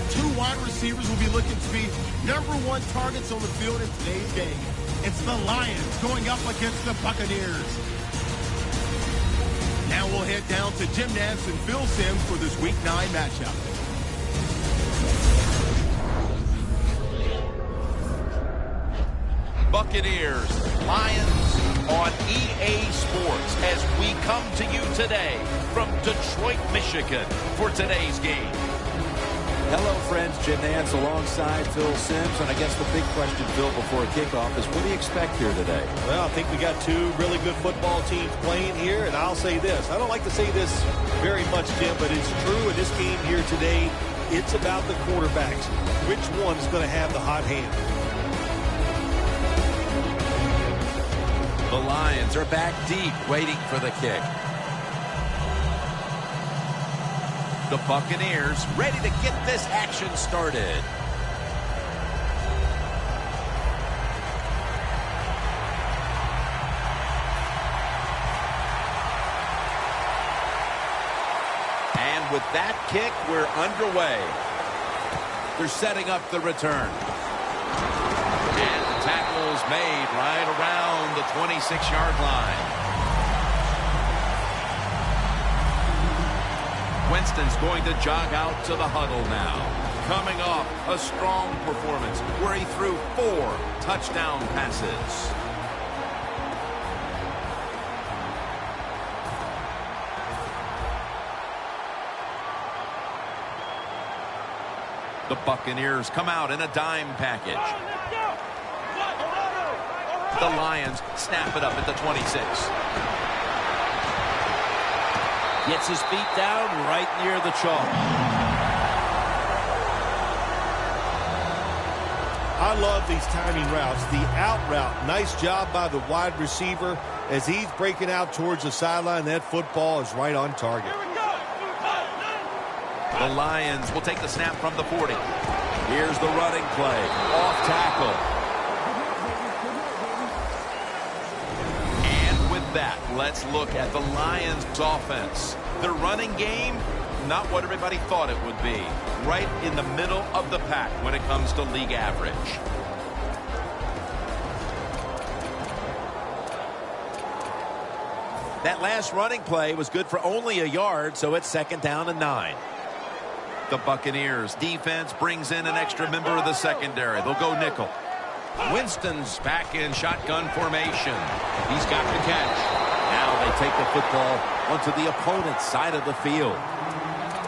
two wide receivers will be looking to be #1 targets on the field in today's game. It's the Lions going up against the Buccaneers. Now we'll head down to Jim Nantz and Phil Simms for this Week 9 matchup. Buccaneers, Lions on EA Sports as we come to you today from Detroit, Michigan for today's game. Hello, friends. Jim Nantz alongside Phil Simms. And I guess the big question, Phil, before kickoff is what do you expect here today? Well, I think we got two really good football teams playing here. And I'll say this. I don't like to say this very much, Jim, but it's true in this game here today. It's about the quarterbacks. Which one is going to have the hot hand? The Lions are back deep, waiting for the kick. The Buccaneers ready to get this action started. And with that kick, we're underway. They're setting up the return. And the tackle is made right around the 26-yard line. Winston's going to jog out to the huddle now. Coming off a strong performance where he threw 4 touchdown passes. The Buccaneers come out in a dime package. The Lions snap it up at the 26. Gets his feet down right near the chalk. I love these timing routes. The out route. Nice job by the wide receiver as he's breaking out towards the sideline. That football is right on target. The Lions will take the snap from the 40. Here's the running play. Off tackle. And with that, let's look at the Lions' offense. Their running game, not what everybody thought it would be. Right in the middle of the pack when it comes to league average. That last running play was good for only a yard, so it's 2nd down and 9. The Buccaneers defense brings in an extra member of the secondary. They'll go nickel. Winston's back in shotgun formation. He's got the catch. Now they take the football onto the opponent's side of the field.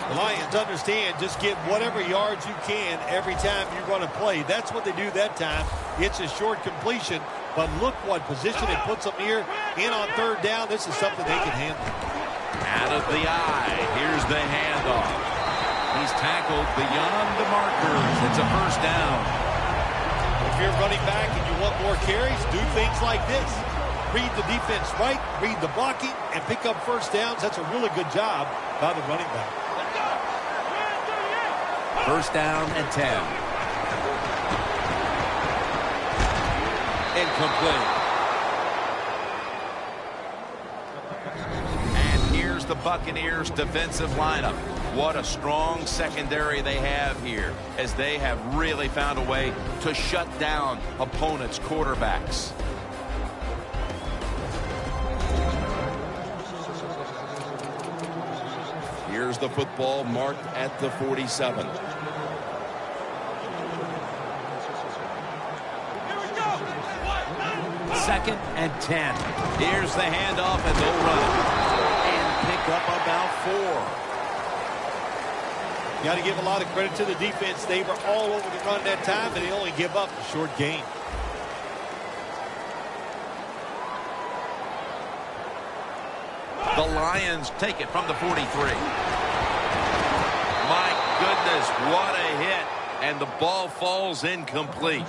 The Lions understand just get whatever yards you can every time you run a play. That's what they do that time. It's a short completion, but look what position it puts them here. In on 3rd down, this is something they can handle. Out of the eye. Here's the handoff. He's tackled beyond the markers. It's a 1st down. If you're running back and you want more carries, do things like this. Read the defense right, read the blocking, and pick up 1st downs. That's a really good job by the running back. 1st down and 10. Incomplete. And here's the Buccaneers defensive lineup. What a strong secondary they have here as they have really found a way to shut down opponents' quarterbacks. Here's the football marked at the 47. Second and 10. Here's the handoff and they'll run it. And pick up about 4. You got to give a lot of credit to the defense. They were all over the run that time, and they only give up a short gain. The Lions take it from the 43. My goodness, what a hit. And the ball falls incomplete.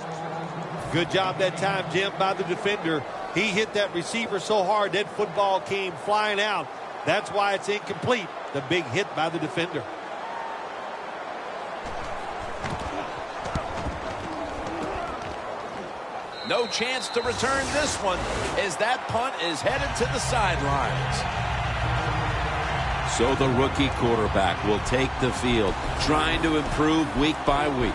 Good job that time, Jim, by the defender. He hit that receiver so hard that football came flying out. That's why it's incomplete. The big hit by the defender. No chance to return this one as that punt is headed to the sidelines. So the rookie quarterback will take the field, trying to improve week by week.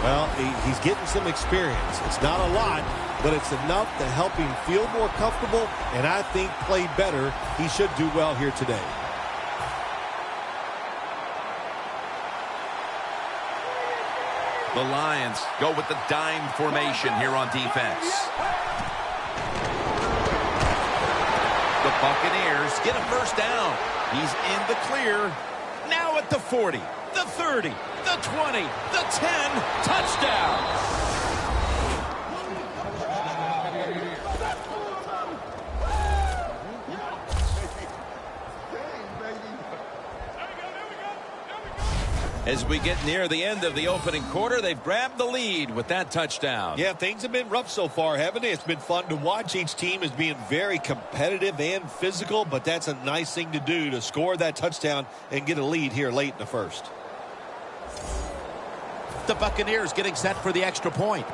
Well, he's getting some experience. It's not a lot, but it's enough to help him feel more comfortable and I think play better. He should do well here today. The Lions go with the dime formation here on defense. The Buccaneers get a first down. He's in the clear. Now at the 40, the 30, the 20, the 10. Touchdown. As we get near the end of the opening quarter, they've grabbed the lead with that touchdown. Yeah, things have been rough so far, haven't they? It's been fun to watch. Each team is being very competitive and physical, but that's a nice thing to do, to score that touchdown and get a lead here late in the first. The Buccaneers getting set for the extra point.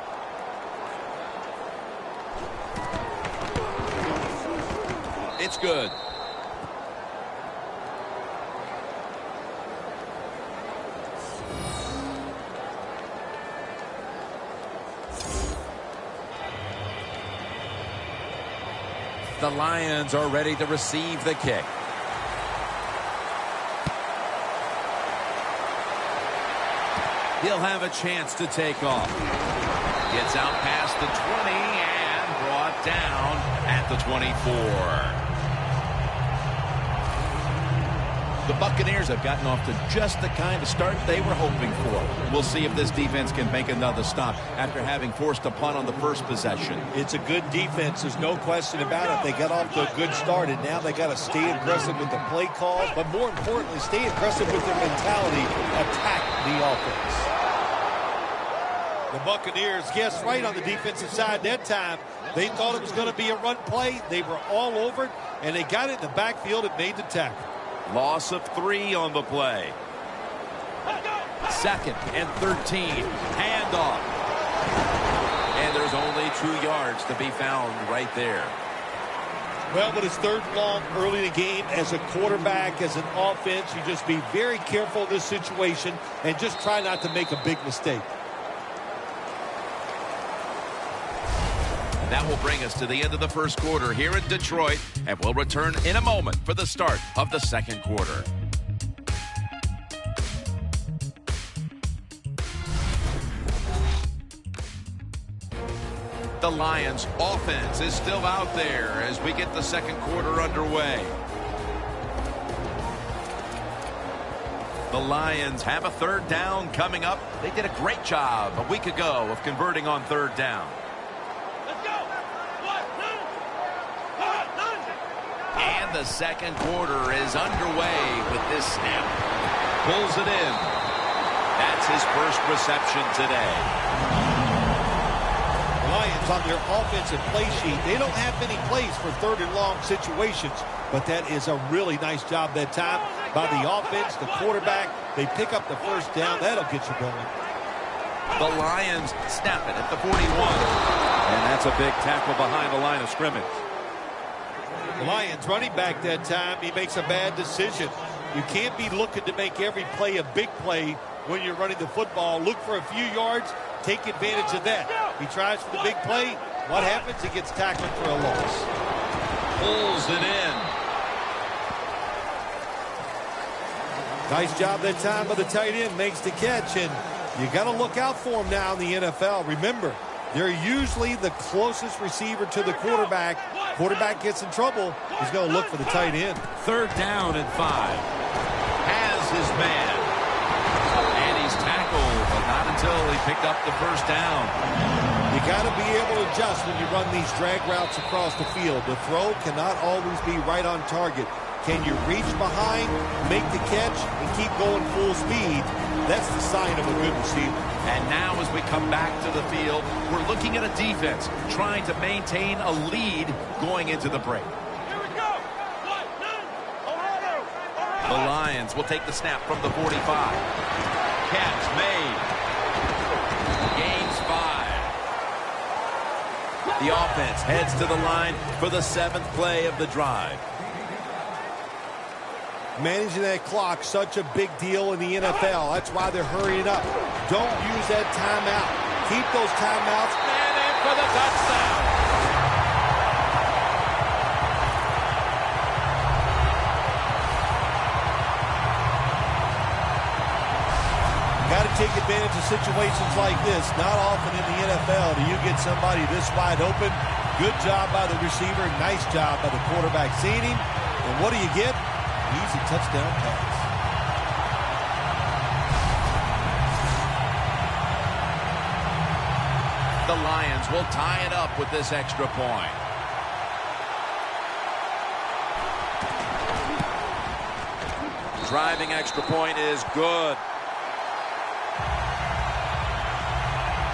It's good. The Lions are ready to receive the kick. He'll have a chance to take off. Gets out past the 20 and brought down at the 24. The Buccaneers have gotten off to just the kind of start they were hoping for. We'll see if this defense can make another stop after having forced a punt on the first possession. It's a good defense. There's no question about it. They got off to a good start, and now they got to stay aggressive with the play calls, but more importantly, stay aggressive with their mentality, attack the offense. The Buccaneers guessed right on the defensive side that time. They thought it was going to be a run play. They were all over it, and they got it in the backfield and made the tackle. Loss of 3 on the play. 2nd and 13. Handoff. And there's only 2 yards to be found right there. Well, but it's 3rd and long early in the game. As a quarterback, as an offense, you just be very careful in this situation and just try not to make a big mistake. That will bring us to the end of the first quarter here in Detroit, and we'll return in a moment for the start of the second quarter. The Lions offense is still out there as we get the second quarter underway. The Lions have a 3rd down coming up. They did a great job a week ago of converting on 3rd down. And the second quarter is underway with this snap. Pulls it in. That's his first reception today. Lions on their offensive play sheet. They don't have many plays for 3rd and long situations, but that is a really nice job that time by the offense, the quarterback. They pick up the first down. That'll get you going. The Lions snap it at the 41. And that's a big tackle behind the line of scrimmage. The Lions running back that time, he makes a bad decision. You can't be looking to make every play a big play when you're running the football. Look for a few yards, take advantage of that. He tries for the big play. What happens? He gets tackled for a loss. Pulls it in. Nice job that time by the tight end, makes the catch, and you got to look out for him now in the NFL. Remember, they're usually the closest receiver to the quarterback. Quarterback gets in trouble, he's going to look for the tight end. 3rd down and 5. Has his man. And he's tackled, but not until he picked up the first down. You got to be able to adjust when you run these drag routes across the field. The throw cannot always be right on target. Can you reach behind, make the catch, and keep going full speed? That's the sign of a good receiver. And now as we come back to the field, we're looking at a defense trying to maintain a lead going into the break. The Lions will take the snap from the 45. Catch made. Gains 5. The offense heads to the line for the 7th play of the drive. Managing that clock, such a big deal in the NFL. That's why they're hurrying up. Don't use that timeout. Keep those timeouts. And in for the touchdown. Got to take advantage of situations like this. Not often in the NFL do you get somebody this wide open. Good job by the receiver. Nice job by the quarterback seeing him. And what do you get? Easy touchdown pass. The Lions will tie it up with this extra point. Driving extra point is good.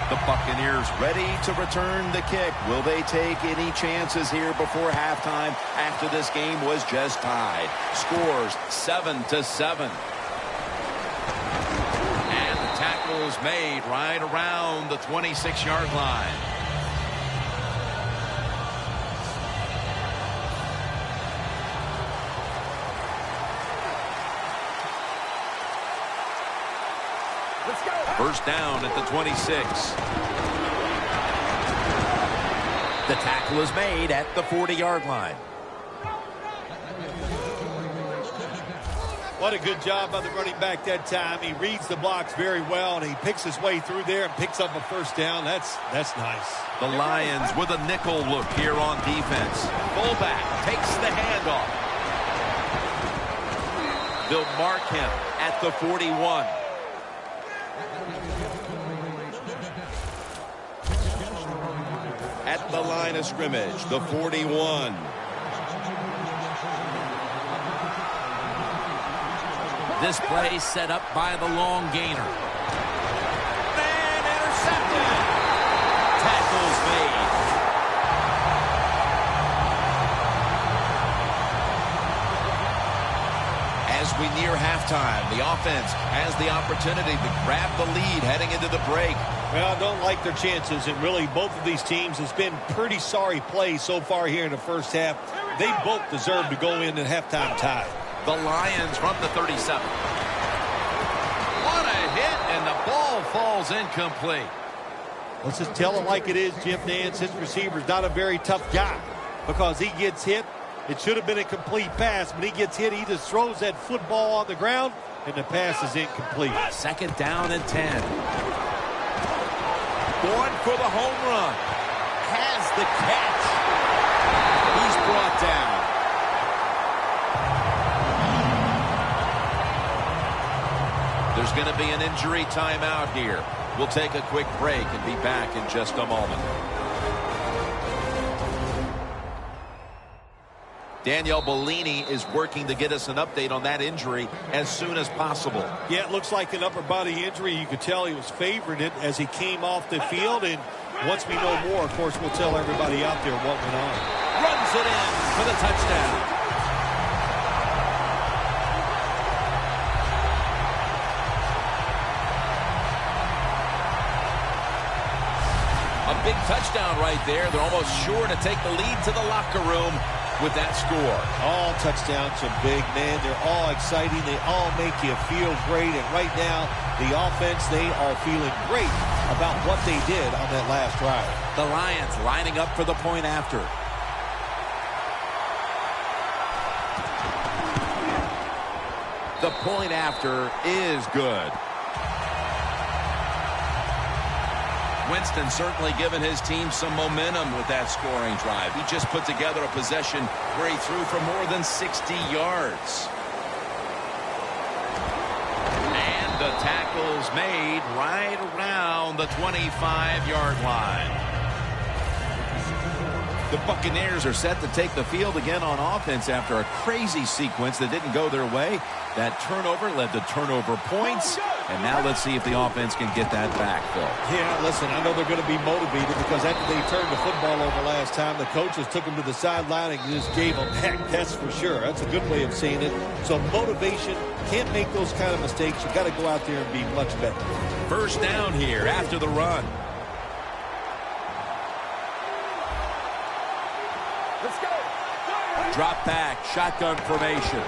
The Buccaneers ready to return the kick. Will they take any chances here before halftime after this game was just tied? Scores 7-7. And the tackle's made right around the 26-yard line. First down at the 26. The tackle is made at the 40-yard line. What a good job by the running back that time. He reads the blocks very well, and he picks his way through there and picks up a first down. That's nice. The Lions with a nickel look here on defense. Fullback takes the handoff. They'll mark him at the 41. At the line of scrimmage, the 41. This play set up by the long gainer. And intercepted. Tackles made. As we near halftime, the offense has the opportunity to grab the lead heading into the break. Well, I don't like their chances, and really both of these teams has been pretty sorry play so far here in the first half. They both deserve to go in at halftime tied. The Lions from the 37. What a hit, and the ball falls incomplete. Let's just tell it like it is, Jim Nance. His receiver's not a very tough guy because he gets hit. It should have been a complete pass. When he gets hit, he just throws that football on the ground, and the pass is incomplete. Second down and 10. Going for the home run. Has the catch. He's brought down. There's going to be an injury timeout here. We'll take a quick break and be back in just a moment. Danielle Bellini is working to get us an update on that injury as soon as possible. Yeah, it looks like an upper body injury. You could tell he was favoring it as he came off the field. And once we know more, of course, we'll tell everybody out there what went on. Runs it in for the touchdown. A big touchdown right there. They're almost sure to take the lead to the locker room with that score. All touchdowns are big, man. They're all exciting. They all make you feel great. And right now, the offense, they are feeling great about what they did on that last drive. The Lions lining up for the point after. The point after is good. Winston certainly given his team some momentum with that scoring drive. He just put together a possession where he threw for more than 60 yards. And the tackle's made right around the 25-yard line. The Buccaneers are set to take the field again on offense after a crazy sequence that didn't go their way. That turnover led to turnover points. And now let's see if the offense can get that back, Phil. Yeah, listen, I know they're going to be motivated because after they turned the football over last time, the coaches took them to the sideline and just gave them heck, that's for sure. That's a good way of saying it. So motivation, can't make those kind of mistakes. You got to go out there and be much better. First down here after the run. Let's go. Drop back, shotgun formation.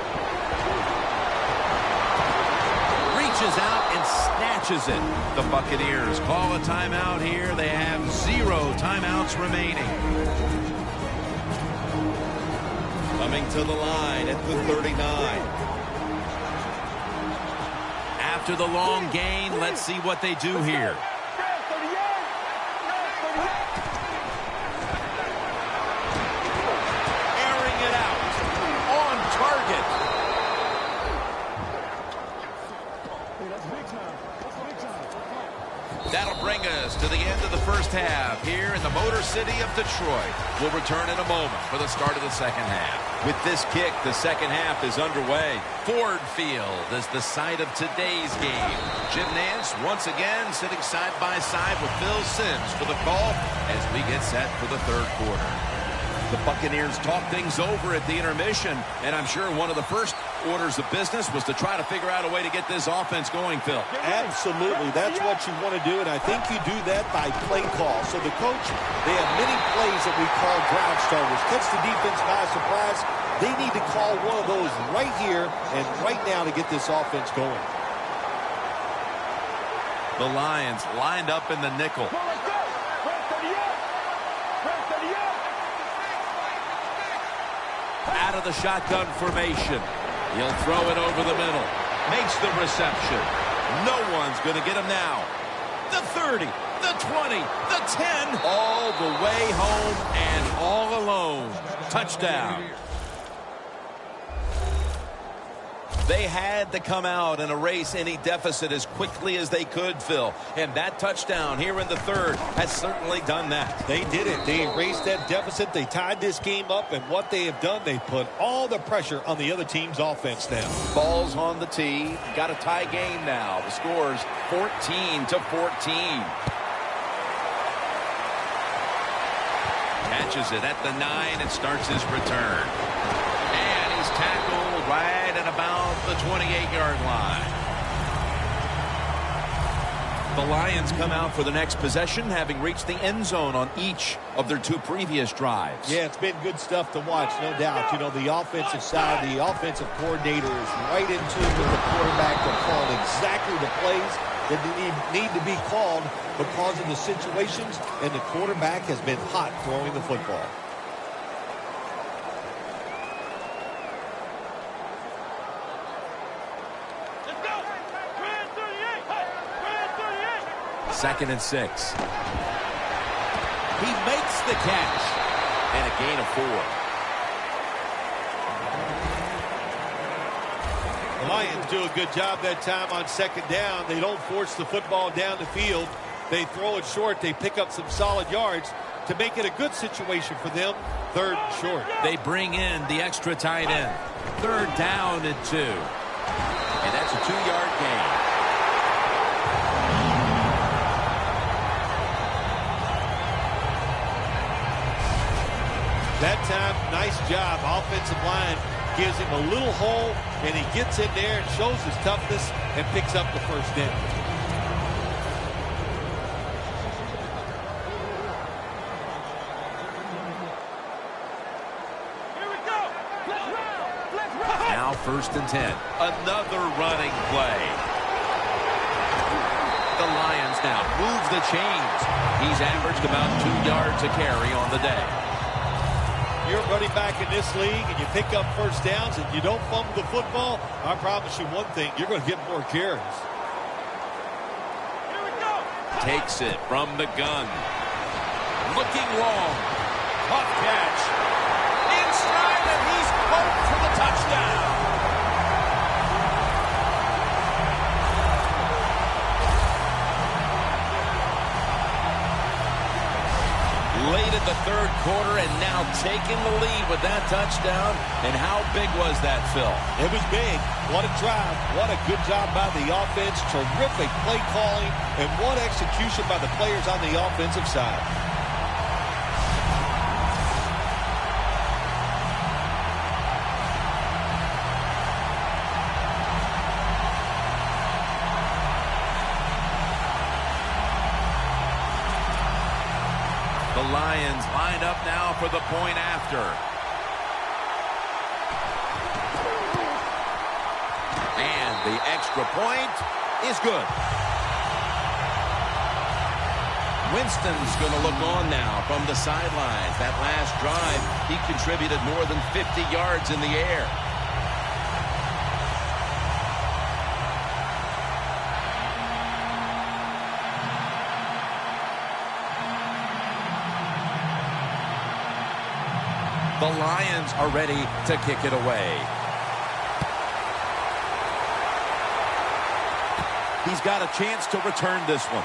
reaches out and snatches it. The Buccaneers call a timeout here. They have 0 timeouts remaining. Coming to the line at the 39. After the long gain, let's see what they do here. Airing it out. On target. That'll bring us to the end of the first half here in the Motor City of Detroit. We'll return in a moment for the start of the second half. With this kick, the second half is underway. Ford Field is the site of today's game. Jim Nantz once again sitting side by side with Phil Simms for the call as we get set for the third quarter. The Buccaneers talk things over at the intermission, and I'm sure one of the first orders of business was to try to figure out a way to get this offense going, Phil. Absolutely. That's what you want to do, and I think you do that by play call. So the coach, they have many plays that we call ground starters. Catch the defense by surprise. They need to call one of those right here and right now to get this offense going. The Lions lined up in the nickel. Out of the shotgun formation. He'll throw it over the middle. Makes the reception. No one's going to get him now. The 30, the 20, the 10. All the way home and all alone. Touchdown. They had to come out and erase any deficit as quickly as they could, Phil. And that touchdown here in the third has certainly done that. They did it. They erased that deficit. They tied this game up. And what they have done, they put all the pressure on the other team's offense now. Ball's on the tee. Got a tie game now. The score's 14-14. Catches it at the 9 and starts his return. And he's tackled right at about the 28-yard line. The Lions come out for the next possession, having reached the end zone on each of their 2 previous drives. Yeah, it's been good stuff to watch, no doubt. You know, the offensive side, the offensive coordinator is right in tune with the quarterback to call exactly the plays that need to be called because of the situations, and the quarterback has been hot throwing the football. Second and 6. He makes the catch. And a gain of 4. The Lions do a good job that time on second down. They don't force the football down the field. They throw it short. They pick up some solid yards to make it a good situation for them. Third and short. They bring in the extra tight end. Third down and 2. And that's a 2-yard gain. That time, nice job. Offensive line gives him a little hole, and he gets in there and shows his toughness and picks up the first down. Here we go. Let's run. Now first and 10. Another running play. The Lions now move the chains. He's averaged about 2 yards a carry on the day. You're running back in this league and you pick up first downs and you don't fumble the football, I promise you one thing, you're going to get more carries. Here we go. Takes it from the gun. Looking long. Tough catch. Inside, and he's home for the touchdown. Late in the third quarter and now taking the lead with that touchdown. And how big was that, Phil? It was big. What a drive. What a good job by the offense. Terrific play calling. And what execution by the players on the offensive side. The Lions lined up now for the point after. And the extra point is good. Winston's going to look on now from the sidelines. That last drive, he contributed more than 50 yards in the air. The Lions are ready to kick it away. He's got a chance to return this one.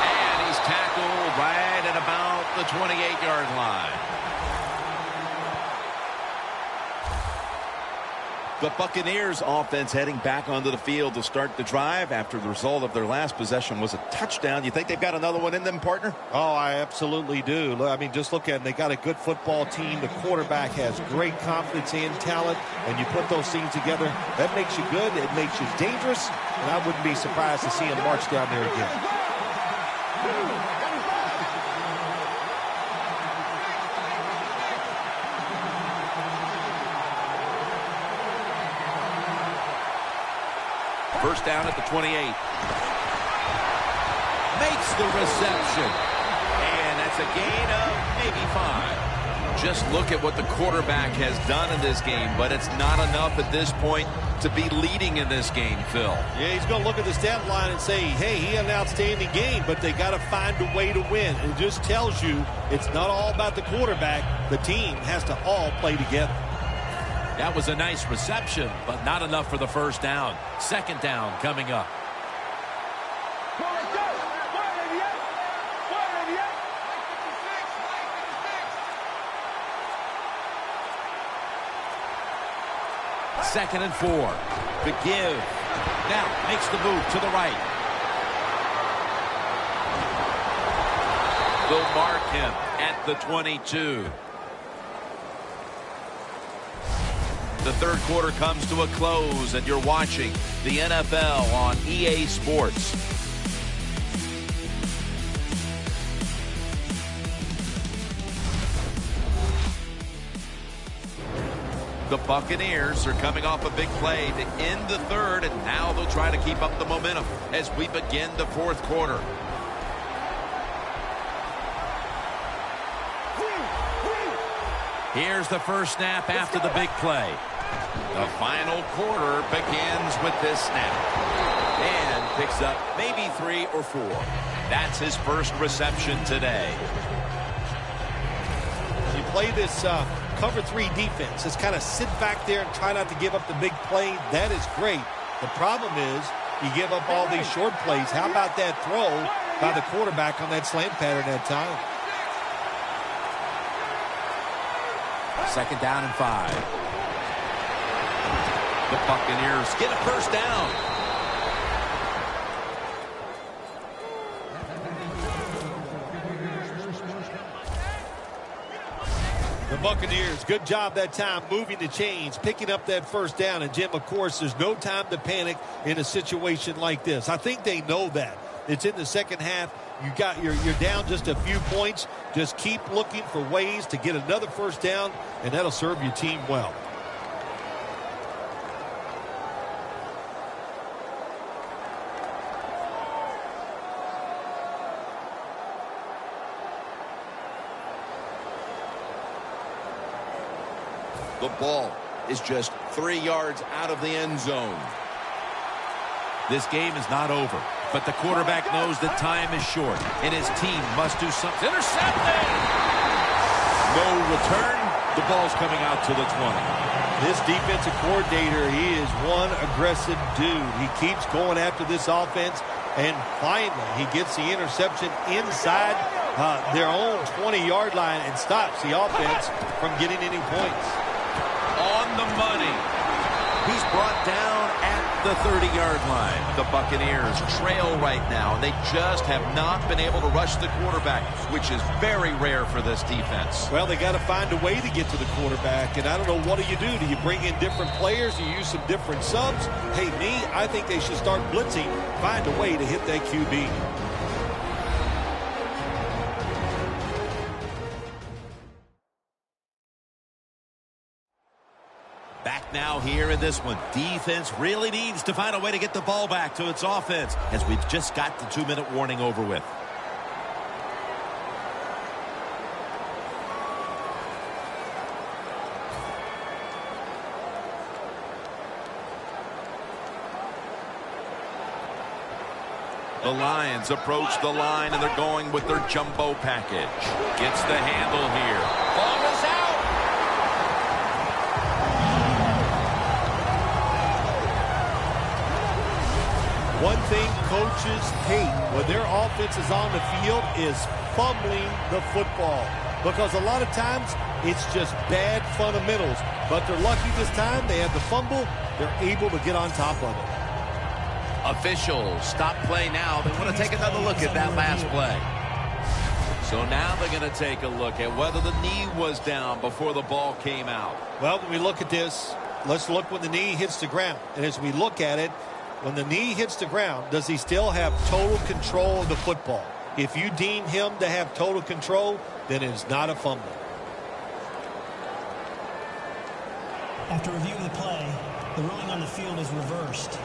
And he's tackled right at about the 28-yard line. The Buccaneers offense heading back onto the field to start the drive after the result of their last possession was a touchdown. You think they've got another one in them, partner? Oh, I absolutely do. I mean, just look at them. They got a good football team. The quarterback has great confidence and talent, and you put those things together, that makes you good. It makes you dangerous, and I wouldn't be surprised to see him march down there again. First down at the 28. Makes the reception. And that's a gain of maybe 5. Just look at what the quarterback has done in this game, but it's not enough at this point to be leading in this game, Phil. Yeah, he's going to look at the stat line and say, hey, he had an outstanding game, but they got to find a way to win. It just tells you it's not all about the quarterback. The team has to all play together. That was a nice reception, but not enough for the first down. Second down coming up. Second and 4. The give. Now makes the move to the right. They'll mark him at the 22. The third quarter comes to a close, and you're watching the NFL on EA Sports. The Buccaneers are coming off a big play to end the third, and now they'll try to keep up the momentum as we begin the fourth quarter. Here's the first snap after the big play. The final quarter begins with this snap. And picks up maybe 3 or 4. That's his first reception today. You play this cover 3 defense. Just kind of sit back there and try not to give up the big play. That is great. The problem is you give up all these short plays. How about that throw by the quarterback on that slant pattern that time? Second down and 5. The Buccaneers get a first down. The Buccaneers, good job that time moving the chains, picking up that first down. And, Jim, of course, there's no time to panic in a situation like this. I think they know that. It's in the second half. You're down just a few points. Just keep looking for ways to get another first down, and that'll serve your team well. The ball is just 3 yards out of the end zone. This game is not over, but the quarterback knows that time is short, and his team must do something. Intercepted! No return. The ball's coming out to the 20. This defensive coordinator, he is one aggressive dude. He keeps going after this offense, and finally he gets the interception inside their own 20-yard line and stops the offense from getting any points. On the money. He's brought down at the 30-yard line. The Buccaneers trail right now, and they just have not been able to rush the quarterback, which is very rare for this defense. Well, they got to find a way to get to the quarterback, and I don't know, what do? Do you bring in different players? Do you use some different subs? Hey, I think they should start blitzing, find a way to hit that QB. Back now here in this one. Defense really needs to find a way to get the ball back to its offense as we've just got the 2-minute warning over with. The Lions approach the line, and they're going with their jumbo package. Gets the handle here. Ball is out. One thing coaches hate when their offense is on the field is fumbling the football. Because a lot of times, it's just bad fundamentals. But they're lucky this time. They have the fumble. They're able to get on top of it. Officials stop play now. They want to take another look at that last play. So now they're going to take a look at whether the knee was down before the ball came out. Well, when we look at this, let's look when the knee hits the ground. And as we look at it, when the knee hits the ground, does he still have total control of the football? If you deem him to have total control, then it is not a fumble. After reviewing the play, the ruling on the field is reversed.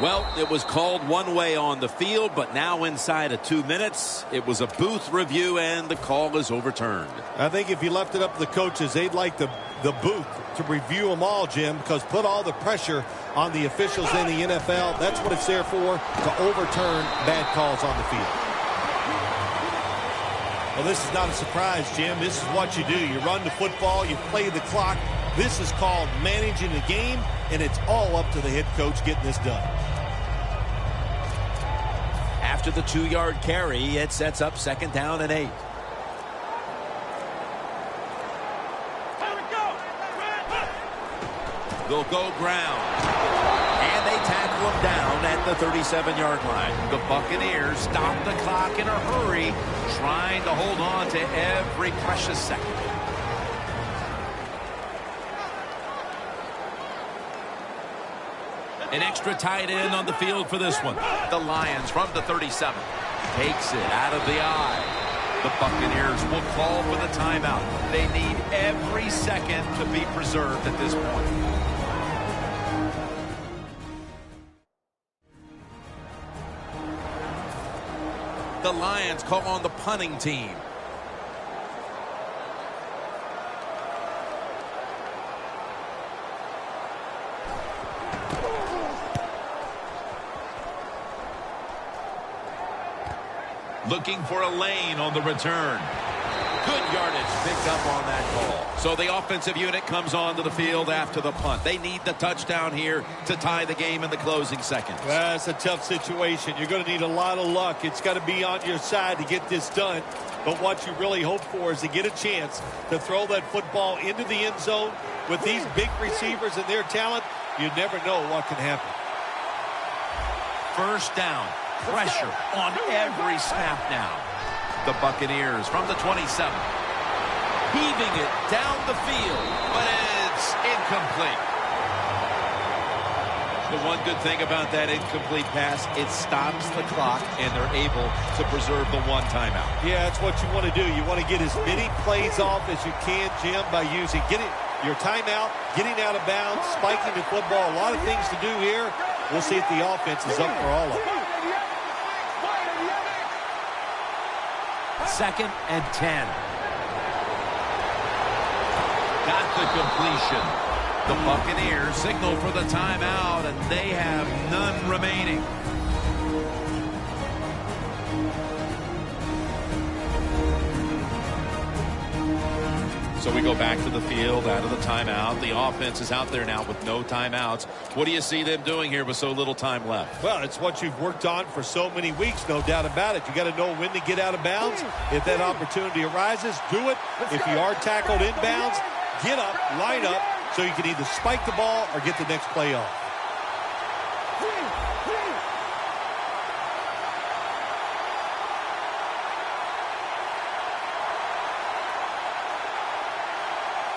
Well, it was called one way on the field, but now inside of 2 minutes, it was a booth review, and the call is overturned. I think if you left it up to the coaches, they'd like the booth to review them all, Jim, because put all the pressure on the officials in the NFL. That's what it's there for, to overturn bad calls on the field. Well, this is not a surprise, Jim. This is what you do. You run the football, you play the clock. This is called managing the game, and it's all up to the head coach getting this done. After the 2-yard carry, it sets up 2nd down and 8. They'll go ground. And they tackle him down at the 37-yard line. The Buccaneers stop the clock in a hurry, trying to hold on to every precious second. An extra tight end on the field for this one. The Lions from the 37. Takes it out of the eye. The Buccaneers will call for the timeout. They need every second to be preserved at this point. The Lions call on the punting team. Looking for a lane on the return. Good yardage picked up on that call. So the offensive unit comes onto the field after the punt. They need the touchdown here to tie the game in the closing seconds. Well, it's a tough situation. You're going to need a lot of luck. It's got to be on your side to get this done. But what you really hope for is to get a chance to throw that football into the end zone. With these big receivers and their talent, you never know what can happen. 1st down. Pressure on every snap now. The Buccaneers from the 27. Heaving it down the field, but it's incomplete. The one good thing about that incomplete pass, it stops the clock, and they're able to preserve the 1 timeout. Yeah, that's what you want to do. You want to get as many plays off as you can, Jim, by using your timeout, getting out of bounds, spiking the football. A lot of things to do here. We'll see if the offense is up for all of it. 2nd and 10. Got the completion. The Buccaneers signal for the timeout, and they have none remaining. So we go back to the field out of the timeout. The offense is out there now with no timeouts. What do you see them doing here with so little time left? Well, it's what you've worked on for so many weeks, no doubt about it. You got to know when to get out of bounds. If that opportunity arises, do it. If you are tackled inbounds, get up, line up, so you can either spike the ball or get the next play off.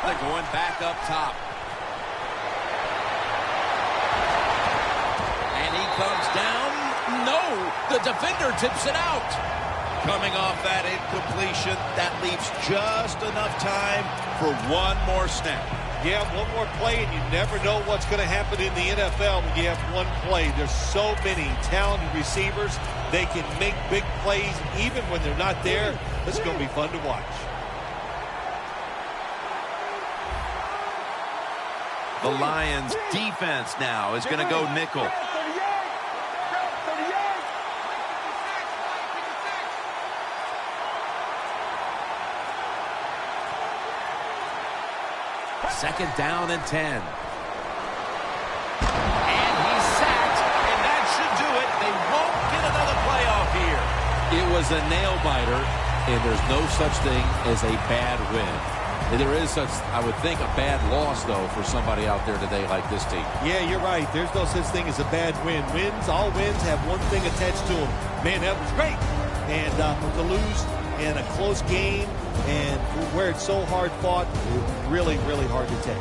They're going back up top. And he comes down. No, the defender tips it out. Coming off that incompletion, that leaves just enough time for one more snap. Yeah, one more play, and you never know what's going to happen in the NFL when you have one play. There's so many talented receivers. They can make big plays even when they're not there. This is going to be fun to watch. The Lions defense now is going to go nickel. Second down and 10. And he's sacked, and that should do it. They won't get another playoff here. It was a nail-biter, and there's no such thing as a bad win. There is such, I would think, a bad loss, though, for somebody out there today like this team. Yeah, you're right. There's no such thing as a bad win. All wins have one thing attached to them. Man, that was great. And to lose in a close game and where it's so hard fought, really, really hard to take.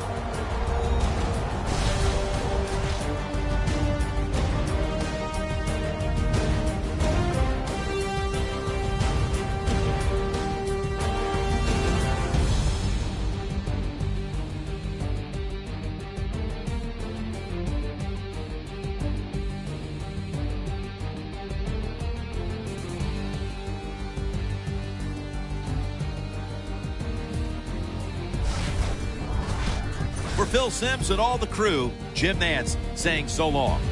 For Phil Simms and all the crew, Jim Nantz saying so long.